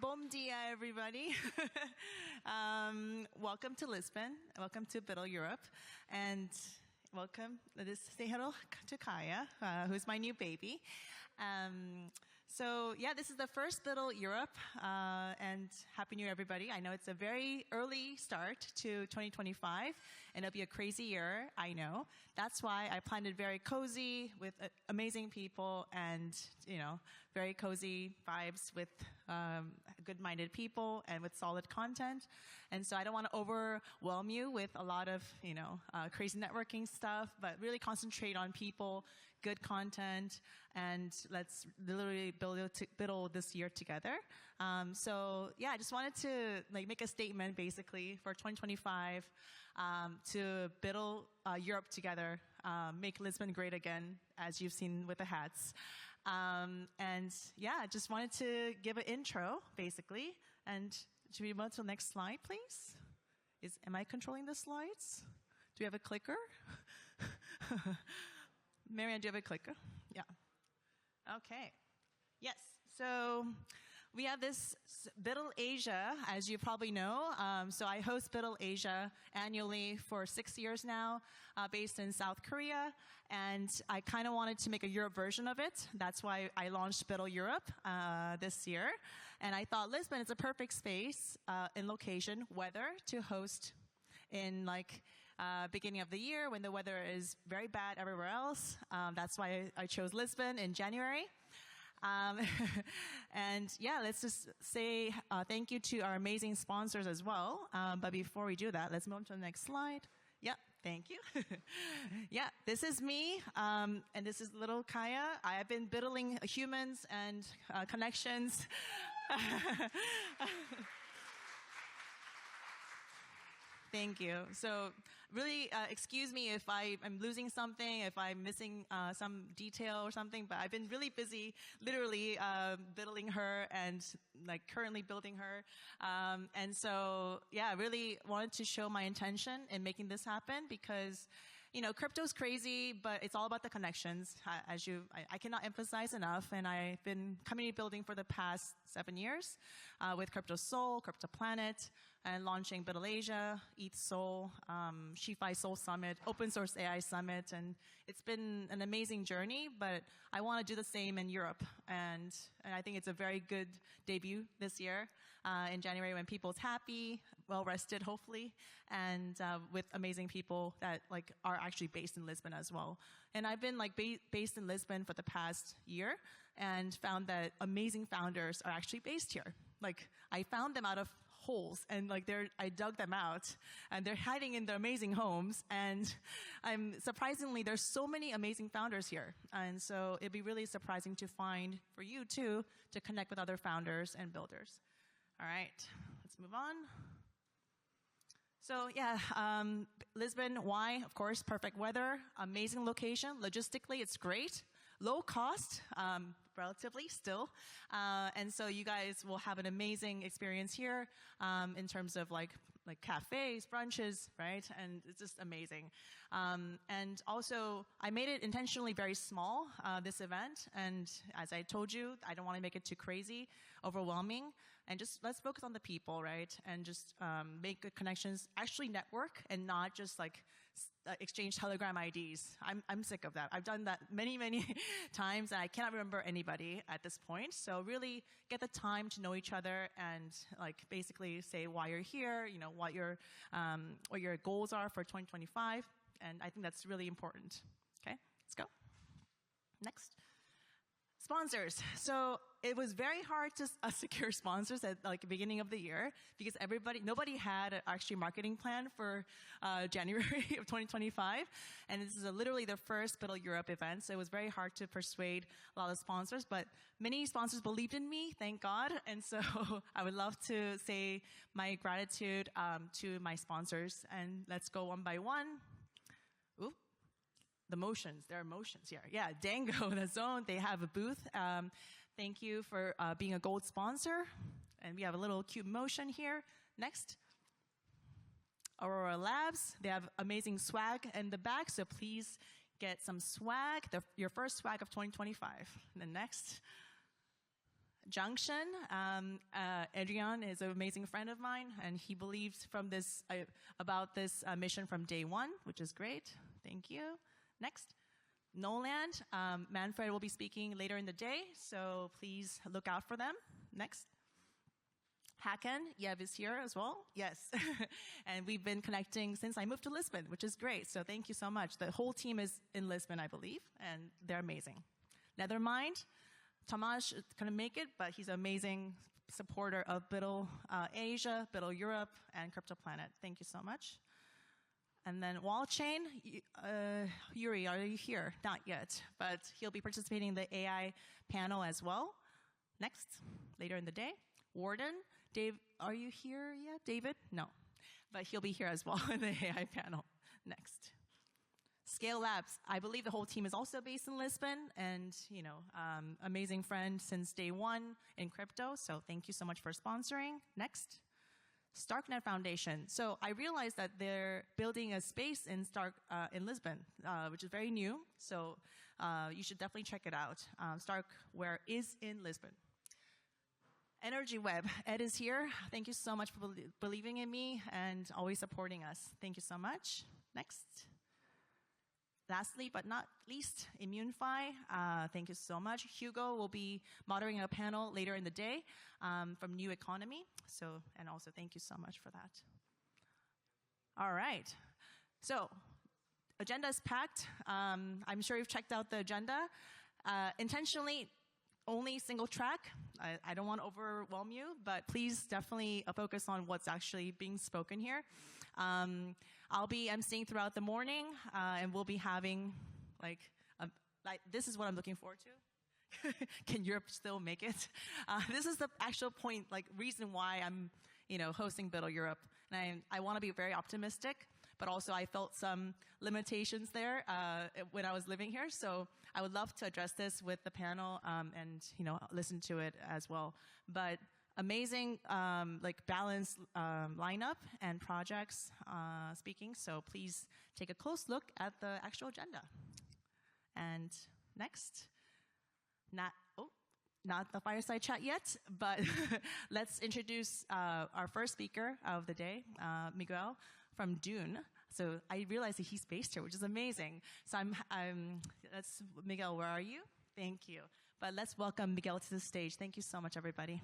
Bom dia, everybody. Welcome to Lisbon. Welcome to BUIDL Europe. And welcome. Say hello to Kaya, who's my new baby. So yeah, this is the first BUIDL Europe, and Happy New Year, everybody. I know it's a very early start to 2025, and it'll be a crazy year, I know. That's why I planned it very cozy with amazing people and, very cozy vibes with good-minded people and with solid content. And so I don't want to overwhelm you with a lot of, crazy networking stuff, but really concentrate on people, good content, and let's literally build this year together. So yeah, I just wanted to make a statement basically for 2025 to BUIDL Europe together, make Lisbon great again, as you've seen with the hats. And yeah, I just wanted to give an intro basically. And should we move to the next slide, please? Am I controlling the slides? Do we have a clicker? Marianne, do you have a clicker? Yeah. Okay. Yes. So we have this BUIDL Asia, as you probably know. So I host BUIDL Asia annually for 6 years now, based in South Korea. And I kind of wanted to make a Europe version of it. That's why I launched BUIDL Europe this year. And I thought Lisbon is a perfect space in location, weather, to host in beginning of the year when the weather is very bad everywhere else. That's why I chose Lisbon in January. And yeah, let's just say thank you to our amazing sponsors as well. But before we do that, let's move on to the next slide. Yep, thank you. Yeah, this is me, and this is little Kaya. I have been BUIDLing humans and connections. Thank you. So really, excuse me if I'm losing something, if I'm missing some detail or something, but I've been really busy literally BUIDLing her and currently building her. And so, yeah, I really wanted to show my intention in making this happen because crypto's crazy, but it's all about the connections, I cannot emphasize enough. And I've been community building for the past 7 years with Seoul, KryptoPlanet, and launching BUIDL Asia, ETH Seoul, SheFi Seoul Summit, Open Source AI Summit. And it's been an amazing journey, but I want to do the same in Europe. And I think it's a very good debut this year in January when people's happy, well-rested, hopefully, and with amazing people that are actually based in Lisbon as well. And I've been based in Lisbon for the past year and found that amazing founders are actually based here. I found them out of holes and I dug them out and they're hiding in their amazing homes. And surprisingly, there's so many amazing founders here. And so it'd be really surprising to find for you too, to connect with other founders and builders. All right, let's move on. So yeah, Lisbon, why? Of course, perfect weather, amazing location. Logistically, it's great. Low cost, relatively still. And so you guys will have an amazing experience here in terms of cafes, brunches, right? And it's just amazing. And also, I made it intentionally very small, this event. And as I told you, I don't want to make it too crazy, overwhelming. And just let's focus on the people, right? And just make good connections, actually network and not just exchange Telegram IDs. I'm sick of that. I've done that many, many times and I cannot remember anybody at this point. So really get the time to know each other and basically say why you're here, what your goals are for 2025. And I think that's really important. Okay, let's go. Next. Sponsors. So it was very hard to secure sponsors at the beginning of the year because nobody had an actually marketing plan for January of 2025. And this is literally the first BUIDL Europe event. So it was very hard to persuade a lot of sponsors, but many sponsors believed in me, thank God. And so I would love to say my gratitude to my sponsors. And let's go one by one. Ooh. There are motions here. Yeah, Dango, the Zone, they have a booth. Thank you for being a gold sponsor. And we have a little cute motion here. Next. Aurora Labs, they have amazing swag in the back, so please get some swag, your first swag of 2025. And then next. Junction. Adrian is an amazing friend of mine, and he believes from this about this mission from day one, which is great. Thank you. Next. Noland. Manfred will be speaking later in the day, so please look out for them. Next. Hakan, Yev is here as well. Yes. And we've been connecting since I moved to Lisbon, which is great. So thank you so much. The whole team is in Lisbon, I believe, and they're amazing. Nethermind, Tomasz couldn't make it, but he's an amazing supporter of BUIDL Asia, BUIDL Europe, and KryptoPlanet. Thank you so much. And then Wallchain, Yuri, are you here? Not yet, but he'll be participating in the AI panel as well. Next, later in the day. Warden, Dave, are you here yet? David? No, but he'll be here as well in the AI panel. Next. Scale Labs, I believe the whole team is also based in Lisbon, and amazing friend since day one in crypto, so thank you so much for sponsoring. Next. Starknet Foundation. So I realized that they're building a space in Lisbon, which is very new. So you should definitely check it out. Starkware is in Lisbon. Energy Web. Ed is here. Thank you so much for believing in me and always supporting us. Thank you so much. Next. Lastly, but not least, ImmuneFi. Thank you so much. Hugo will be moderating a panel later in the day from New Economy. And also thank you so much for that. All right. So, agenda is packed. I'm sure you've checked out the agenda. Intentionally, only single track. I don't want to overwhelm you, but please definitely focus on what's actually being spoken here. I'll be emceeing throughout the morning, and we'll be having this is what I'm looking forward to. Can Europe still make it? This is the actual point, reason why I'm, hosting BUIDL Europe. And I want to be very optimistic, but also I felt some limitations there when I was living here. So I would love to address this with the panel and listen to it as well. But amazing, balanced lineup and projects speaking. So please take a close look at the actual agenda. And next, not the fireside chat yet, but let's introduce our first speaker of the day, Miguel from Dune. So I realized that he's based here, which is amazing. So Miguel, where are you? Thank you. But let's welcome Miguel to the stage. Thank you so much, everybody.